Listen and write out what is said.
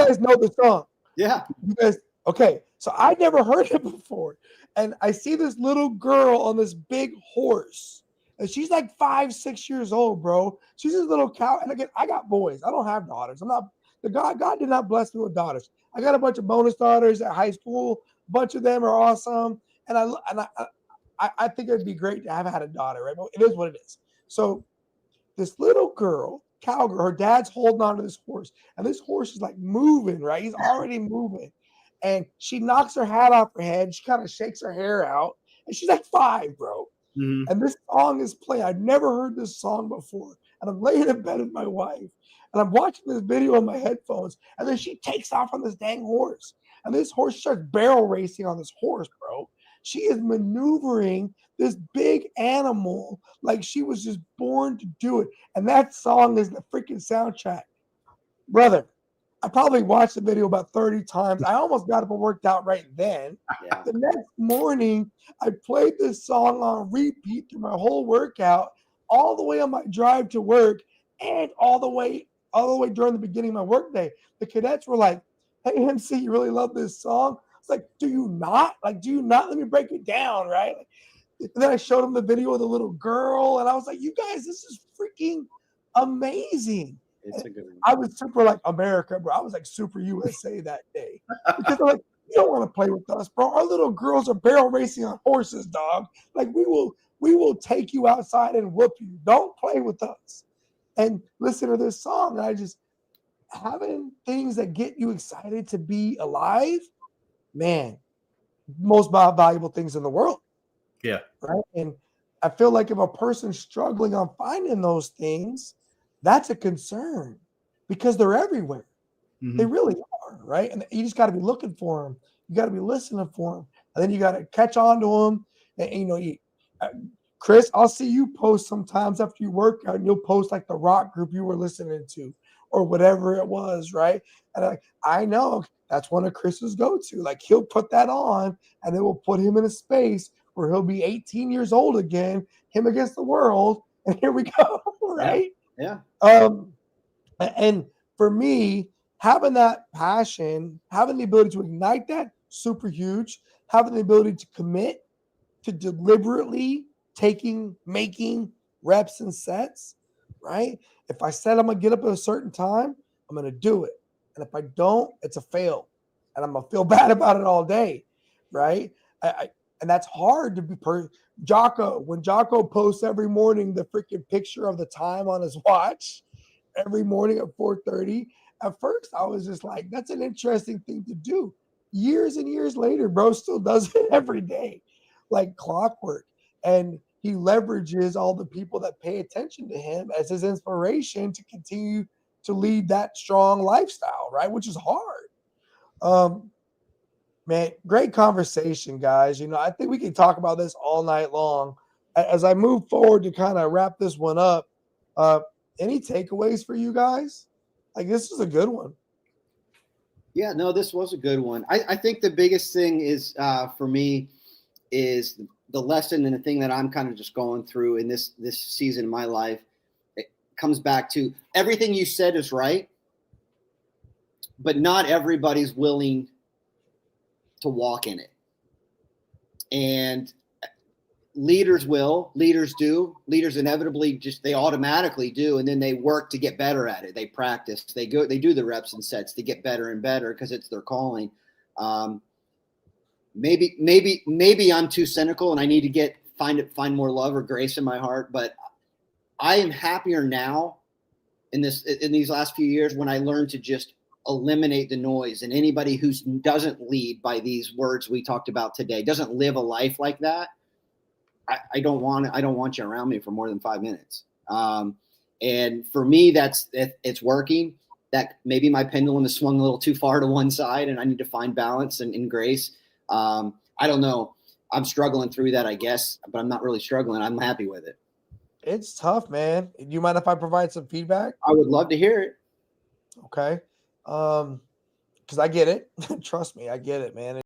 guys know the song? Yeah. You guys, okay. So I never heard it before. And I see this little girl on this big horse. And she's like 5, 6 years old, bro. She's this little cow. And again, I got boys. I don't have daughters. I'm not God did not bless me with daughters. I got a bunch of bonus daughters at high school. A bunch of them are awesome. And I think it'd be great to have had a daughter, right? But it is what it is. So this little girl, Cowgirl, her dad's holding on to this horse, and this horse is like moving, right? He's already moving. And she knocks her hat off her head. She kind of shakes her hair out. And she's like 5, bro. Mm-hmm. And this song is playing. I'd never heard this song before. And I'm laying in bed with my wife. And I'm watching this video on my headphones. And then she takes off on this dang horse. And this horse starts barrel racing on this horse, bro. She is maneuvering this big animal like she was just born to do it. And that song is the freaking soundtrack. Brother, I probably watched the video about 30 times. I almost got up and worked out right then. Yeah. The next morning, I played this song on repeat through my whole workout, all the way on my drive to work, and all the way during the beginning of my workday. The cadets were like, "Hey, MC, you really love this song?" It's like, do you not? Like, do you not? Let me break it down, right? And then I showed them the video of the little girl, and I was like, you guys, this is freaking amazing. It's a good one. I was super like America, bro. I was like super USA that day. Because I'm like, you don't want to play with us, bro. Our little girls are barrel racing on horses, dog. Like we will take you outside and whoop you. Don't play with us. And listen to this song. And I just having things that get you excited to be alive, man, most valuable things in the world. Yeah. Right. And I feel like if a person's struggling on finding those things, that's a concern because they're everywhere. Mm-hmm. They really are, right? And you just got to be looking for them. You got to be listening for them. And then you got to catch on to them. And, Chris, I'll see you post sometimes after you work out, and you'll post like the rock group you were listening to or whatever it was, right? And I know that's one of Chris's go-to. Like he'll put that on and it will put him in a space where he'll be 18 years old again, him against the world. And here we go, right? Yeah. And for me, having that passion, having the ability to ignite that, super huge. Having the ability to commit to deliberately making reps and sets, right? If I said I'm going to get up at a certain time, I'm going to do it. And if I don't, it's a fail. And I'm going to feel bad about it all day, right? And that's hard to be Jocko, when Jocko posts every morning the freaking picture of the time on his watch every morning at 4:30, at first I was just like, that's an interesting thing to do. Years and years later, bro still does it every day, like clockwork. And he leverages all the people that pay attention to him as his inspiration to continue to lead that strong lifestyle, right? Which is hard. Man, great conversation, guys. I think we can talk about this all night long. As I move forward to kind of wrap this one up, any takeaways for you guys? Like, this is a good one. Yeah, no, this was a good one. I think the biggest thing is for me is the lesson and the thing that I'm kind of just going through in this season of my life. It comes back to everything you said is right, but not everybody's willing to walk in it. And leaders do, leaders inevitably they automatically do. And then they work to get better at it. They practice, they do the reps and sets to get better and better because it's their calling. Maybe I'm too cynical and I need to find more love or grace in my heart, but I am happier now in these last few years when I learned to just eliminate the noise. And anybody who doesn't lead by these words we talked about today, doesn't live a life like that, I don't want you around me for more than 5 minutes. And for me, it's working. That maybe my pendulum has swung a little too far to one side and I need to find balance and grace. I don't know. I'm struggling through that, I guess, but I'm not really struggling. I'm happy with it. It's tough, man. Do you mind if I provide some feedback? I would love to hear it. Okay. Because I get it. Trust me, I get it, man.